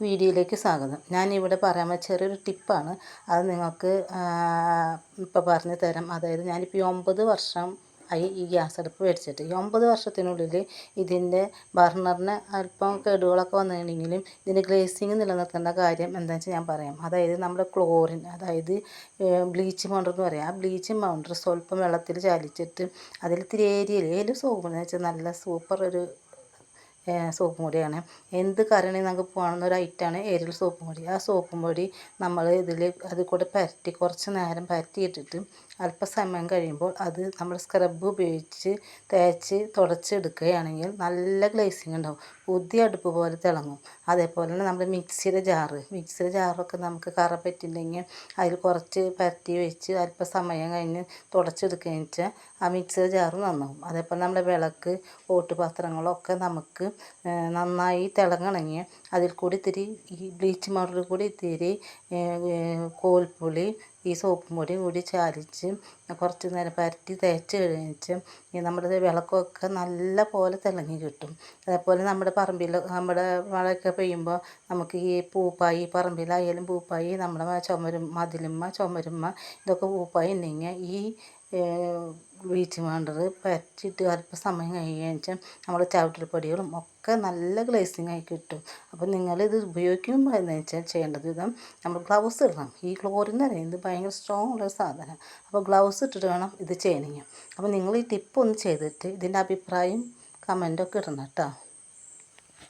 വീഡിയോയിലേക്ക് സ്വാഗതം. ഞാനിവിടെ പറയാൻ ചെറിയൊരു ടിപ്പാണ്. അത് നിങ്ങൾക്ക് ഇപ്പോൾ പറഞ്ഞു തരാം. അതായത് ഞാനിപ്പോൾ 9 വർഷം ആയി ഈ ഗ്യാസ് അടുപ്പ് മേടിച്ചിട്ട്. ഈ 9 വർഷത്തിനുള്ളിൽ ഇതിൻ്റെ ബർണറിന് അല്പം കേടുകളൊക്കെ വന്നിട്ടുണ്ടെങ്കിലും ഇതിൻ്റെ ഗ്ലേസിങ് നിലനിർത്തേണ്ട കാര്യം എന്താണെന്ന് വെച്ചാൽ ഞാൻ പറയാം. അതായത് നമ്മുടെ ക്ലോറിൻ, അതായത് ബ്ലീച്ചിങ് പൗഡർ എന്ന് പറയാം. ആ ബ്ലീച്ചിങ് പൗഡർ സ്വല്പം വെള്ളത്തിൽ ചാലിച്ചിട്ട് അതിൽ ഇത്തിരി ഏത് സോപ്പ് എന്ന് വെച്ചാൽ നല്ല സൂപ്പർ ഒരു സോപ്പും പൊടിയാണ്. എന്ത് കറിയാണെങ്കിൽ നമുക്ക് പോകുന്ന ഒരു ഐറ്റമാണ് ഏരിയൽ സോപ്പും പൊടി. ആ സോപ്പും പൊടി നമ്മൾ അതിൽ കൂടെ പരട്ടി കുറച്ച് നേരം പരട്ടിയിട്ടിട്ട് അല്പസമയം കഴിയുമ്പോൾ അത് നമ്മൾ സ്ക്രബ് ഉപയോഗിച്ച് തേച്ച് തുടച്ചെടുക്കുകയാണെങ്കിൽ നല്ല ഗ്ലേസിങ് ഉണ്ടാവും. പുതിയ അടുപ്പ് പോലെ തിളങ്ങും. അതേപോലെ തന്നെ നമ്മുടെ മിക്സിയുടെ ജാറൊക്കെ നമുക്ക് കറ പറ്റിയിട്ടുണ്ടെങ്കിൽ അതിൽ കുറച്ച് പരട്ടി വെച്ച് അല്പസമയം കഴിഞ്ഞ് തുടച്ചെടുക്കുകയെന്ന് വെച്ചാൽ ആ മിക്സിയുടെ ജാറ് നന്നാവും. അതേപോലെ നമ്മുടെ വിളക്ക്, ഓട്ടുപാത്രങ്ങളൊക്കെ നമുക്ക് നന്നായി തിളങ്ങണമെങ്കിൽ അതിൽ കൂടി ഇത്തിരി ഈ ബ്ലീച്ചിങ് പൗഡറിൽ കൂടി ഇത്തിരി കോൽപ്പൊടി ഈ സോപ്പും പൊടിയും കൂടി ചാലിച്ച് കുറച്ച് നേരം പരട്ടി തേച്ച് കഴിഞ്ഞ് നമ്മുടെ വിളക്കൊക്കെ നല്ല പോലെ തിളങ്ങി കിട്ടും. അതേപോലെ നമ്മുടെ പറമ്പിൽ നമ്മുടെ മഴയൊക്കെ പെയ്യുമ്പോൾ നമുക്ക് ഈ പൂപ്പായി, പറമ്പിലായാലും പൂപ്പായി, നമ്മുടെ ചുമരുമ്മ ഇതൊക്കെ പൂപ്പായി ഉണ്ടെങ്കിൽ ഈ ബ്ലീച്ചിങ് പൗഡർ പരട്ടിയിട്ട് അല്പസമയം കഴിഞ്ഞാൽ നമ്മുടെ ചവിട്ടിപ്പൊടികളും ഒക്കെ നല്ല ഗ്ലേസിങ് ആയി കിട്ടും. അപ്പോൾ നിങ്ങളിത് ഉപയോഗിക്കുമ്പോൾ എന്ന് വെച്ചാൽ ചെയ്യേണ്ടത് വിധം നമ്മൾ ഗ്ലൗസ് ഇടണം. ഈ ക്ലോറിൻ എന്ന് പറയുന്നത് ഭയങ്കര സ്ട്രോങ് ഉള്ള സാധനം. അപ്പോൾ ഗ്ലൗസ് ഇട്ടിട്ട് വേണം ഇത് ചെയ്യണമെങ്കിൽ. അപ്പോൾ നിങ്ങൾ ഈ ടിപ്പ് ഒന്ന് ചെയ്തിട്ട് ഇതിൻ്റെ അഭിപ്രായം കമൻ്റൊക്കെ ഇടണം കേട്ടോ.